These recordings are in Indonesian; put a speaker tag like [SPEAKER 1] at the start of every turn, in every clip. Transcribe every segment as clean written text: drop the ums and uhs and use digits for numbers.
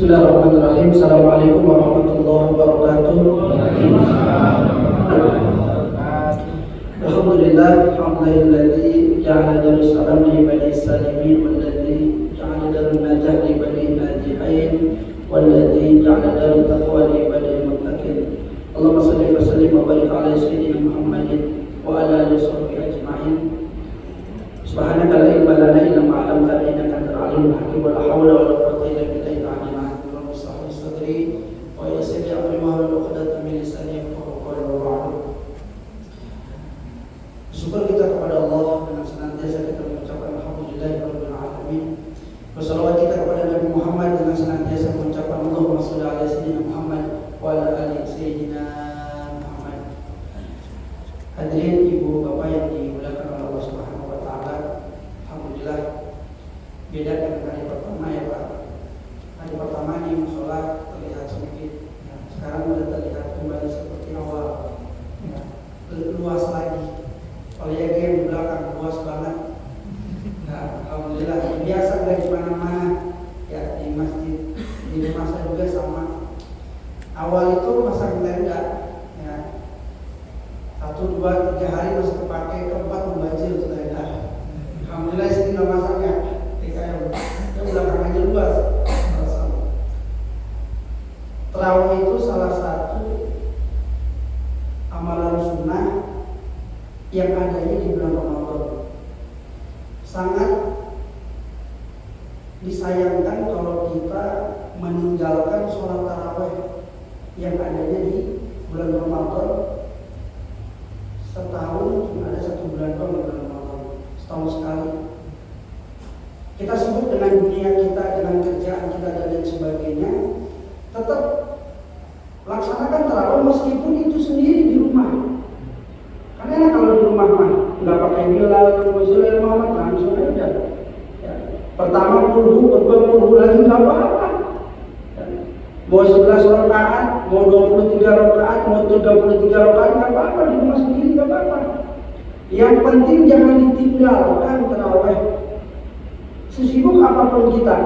[SPEAKER 1] Bismillahirrahmanirrahim. Assalamualaikum warahmatullahi wabarakatuh. Alhamdulillah, alhamdulilladzi ja'ala darussalam li bani salimin walladzi ja'ala darun najah li bani najihin walladzi ja'ala darut taqwa li bani muttaqin. Allahumma shalli wa sallim wa barik ala sayyidina Muhammadin wa ala alihi washabbihi ajma'in. Subhanaka la ilma lana illa ma 'allamtana innaka antal alimul hakim. Wa la hawla wa la quwwata illa billah. Wa yassir li amri wahlul 'uqdatam min lisani yafqahu qawli wa ba'du. Syukur kita kepada Allah dengan senantiasa kita mengucapkan alhamdulillahirabbil alamin. Wassalawat kita kepada Nabi Muhammad dengan senantiasa mengucapkan Allahumma shalli ala sayyidina Muhammad wa ala ali sayyidina Muhammad. Hadirin ibu bapak yang dimuliakan oleh Allah Subhanahu wa taala, alhamdulillah beda dengan hari pertama ya Pak. Hari pertama di mushola terlihat sedikit, sekarang sudah terlihat kembali seperti awal, luas lagi. Kalau yang di belakang luas banget. Nah, alhamdulillah biasa nggak di mana-mana ya, di masjid, di rumah saya juga sama. Awal itu masang tenda, ya 1, 2, 3 hari masih kepake, keempat membajir tenda. Alhamdulillah sini nggak masangnya, TKM. Yang belakang aja luas. Tarawih itu salah satu amalan sunnah yang adanya di bulan Ramadan. Sangat disayangkan kalau kita meninggalkan sholat tarawih yang adanya di bulan Ramadan. Setahun cuma ada 1 bulan doang di bulan Ramadan, setahun sekali. Kita sibuk dengan dunia kita, dengan kerjaan kita dan lain sebagainya. Tetap laksanakan tarawih meskipun itu sendiri di rumah. Karena enak kalau di rumah mah nggak pakai bilal, Rasulullah Muhammad langsung aja. Ya. Pertama puluh, kedua puluh lagi nggak apa-apa. Ya. Mau 11 rakaat, mau 23 rakaat, mau 33 rakaat nggak apa-apa, di rumah sendiri nggak apa-apa. Yang penting jangan ditinggalkan tarawih. Sesibuk apapun kita,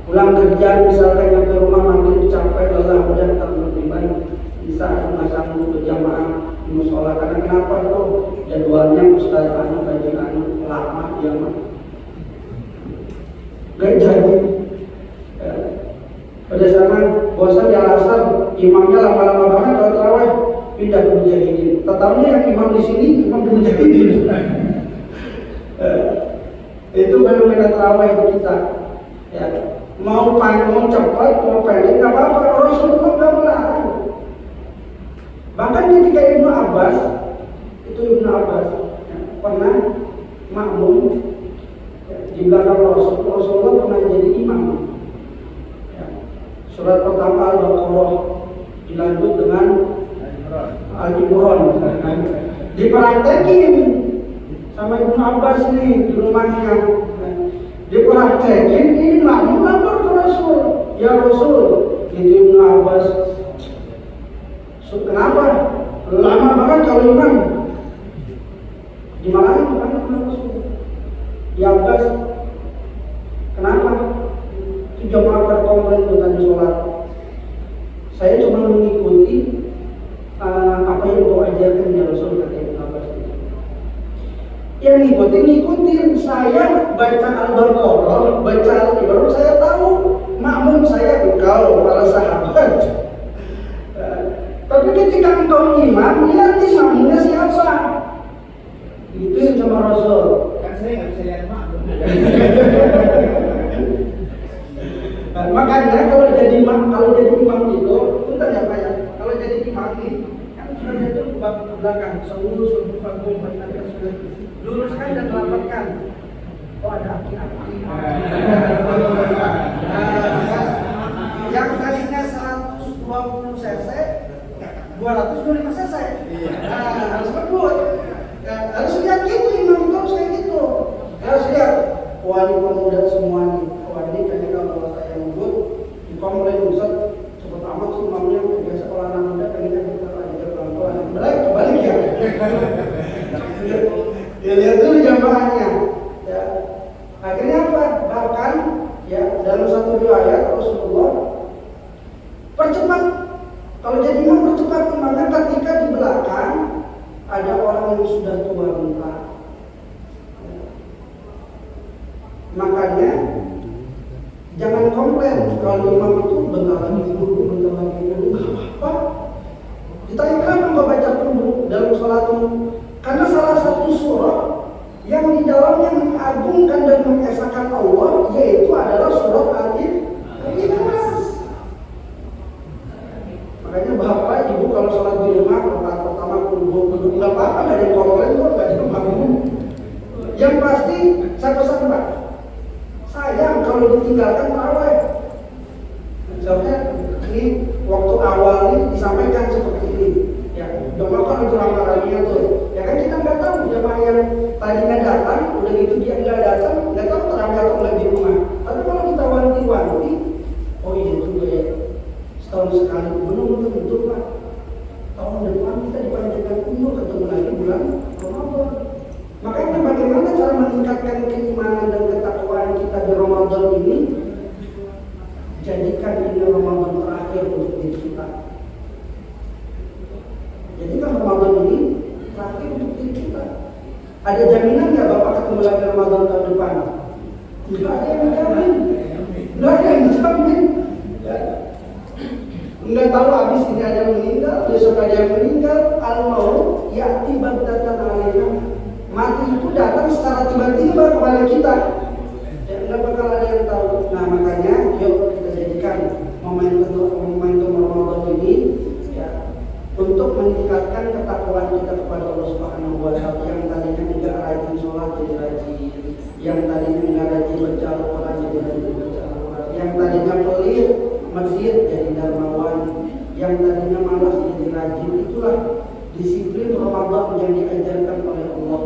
[SPEAKER 1] pulang kerja misalkan yang ke rumah mandi capek lelah udah tak lebih baik bisa nggak sanggup berjamaah di musola. Karena kenapa tuh jadwalnya Ustaz anu kajian anu lama dia mah nggak jadi. Ya. Pada zaman bosan di Al-Azhar imamnya lama-lama banget kalau tarawih pindah ke Mujahidin. Tetapnya yang imam di sini imam di Mujahidin. Itu fenomena tarawih kita. Ya. Mau cepat, mau pendek, nggak apa-apa. Rasulullah nggak melarang. Bahkan ketika Ibnu Abbas, ya, pernah makmum ya, di belakang Rasulullah pernah jadi imam. Ya. Surat pertama Al-Baqarah dilanjut dengan Al-Imran. Dipraktekin sama Ibnu Abbas nih di rumahnya. Dipraktekin, ini makmum lapor ke Rasul. Ya Rasul, itu Ibnu Abbas. Kenapa? Lama banget kalau imam. Dimarahin bukan sama Rasul. Ya Abbas, kenapa? Itu jamaah pada komplain tentang sholat. Saya cuma mengikuti apa yang kau ajarkan ya Rasul, kata Ibnu Abbas. Yang ngikutin saya baca Al-Baqarah, baca Al-Imran, saya tahu makmum saya engkau para sahabat. Tapi ketika engkau imam, lihat imamnya siapa. Itu yang sama Rasul.
[SPEAKER 2] Kan saya nggak bisa lihat makmum.
[SPEAKER 1] Makanya kalau jadi imam itu, bentar ya Pak ya. Kalau jadi imam ini kan sudah ada bab belakang, seluruh fakum banyak sudah luruskan dan rapatkan. Oh ada aki-aki. Yang tadinya 120 cc, 225 cc. Harus berbut. Harus lihat gitu, imam itu harus kayak gitu. Harus lihat. Wah ini pemuda semua nih. Wah ini kayaknya kalau saya ngebut, di komplain Ustaz cepet amat sih imamnya. Biasa kalau anak muda pengennya kita lagi pelan-pelan. Balik ya. Ya lihat dulu jamaahnya. Ya. Akhirnya apa? Bahkan ya dalam satu riwayat Rasulullah komplain kalau imam itu bentar lagi dulu, nggak apa-apa. Ditanya kenapa nggak baca dulu dalam sholatmu? Karena salah satu surah yang di dalamnya mengagungkan dan mengesahkan Allah yaitu adalah surat Al-Ikhlas. Makanya bapak ibu kalau sholat di rumah rakaat pertama duduk nggak apa-apa, nggak ada yang komplain kok, nggak ada yang makmum. Yang pasti saya pesan Pak, sayang kalau ditinggalkan tarawih. Misalnya ini waktu awal ini disampaikan seperti ini, ya jamaah kan itu rame-rame tuh, ya kan kita nggak tahu jamaah yang tadinya datang, udah gitu dia nggak datang, nggak tahu tarawih atau nggak di rumah. Tapi kalau kita wanti-wanti, oh iya juga ya, setahun sekali belum betul Pak. Tahun depan kita dipanjangkan umur, ketemu lagi bulan Ramadan. Makanya bagaimana cara meningkatkan keimanan dan ketakwaan kita di Ramadan ini? Jadikan ini Ramadan terakhir untuk diri kita. Jadikan Ramadan ini terakhir untuk diri kita. Ada jaminan nggak Bapak ketemu lagi Ramadan tahun depan? Nggak ada yang jamin. Nggak ada yang jamin. Nggak tahu habis ini ada yang meninggal, besok ada yang meninggal. Al-maut ya'ti baghtatan 'alaina. Mati itu datang secara tiba-tiba kepada kita. Ya, nggak bakal ada yang tahu. Nah makanya yuk kita jadikan momentum Ramadan ini ya untuk meningkatkan ketakwaan kita kepada Allah Subhanahu wa Ta'ala. Yang tadinya tidak rajin sholat jadi rajin, yang tadinya nggak rajin baca Al-Quran jadi rajin baca Al-Quran, yang tadinya pelit masjid jadi dermawan, yang tadinya malas jadi rajin. Itulah disiplin Ramadan yang diajarkan oleh Allah,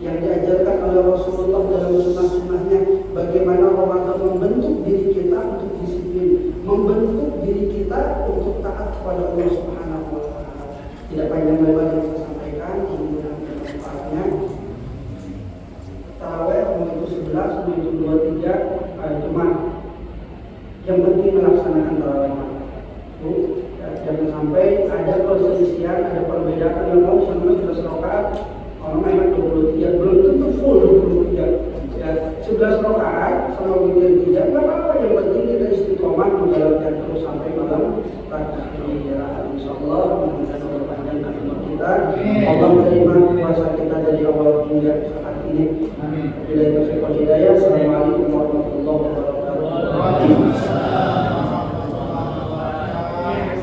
[SPEAKER 1] yang diajarkan oleh Rasulullah dalam sunnah-sunnahnya. Bagaimana Ramadan membentuk diri kita untuk disiplin, membentuk diri kita untuk taat kepada Allah Subhanahu wa Ta'ala. Tidak panjang lebar yang saya sampaikan, ini dengan manfaatnya. Tarawih mau itu 11, mau itu 23, cuma yang penting melaksanakan tarawih. Jangan sampai ada perselisihan, ada perbedaan yang mau sama 11 rakaat, orang memang 23, belum tentu full 23. Ya, 11 rakaat sama witir 3, nggak apa-apa. Yang penting kita istiqomah menjalankan terus sampai malam takbir. Insyaallah mudah-mudahan Allah panjangkan umur kita. Allah menerima puasa kita dari awal hingga saat ini. Amin. Bila itu hidayah. Assalamualaikum warahmatullahi wabarakatuh.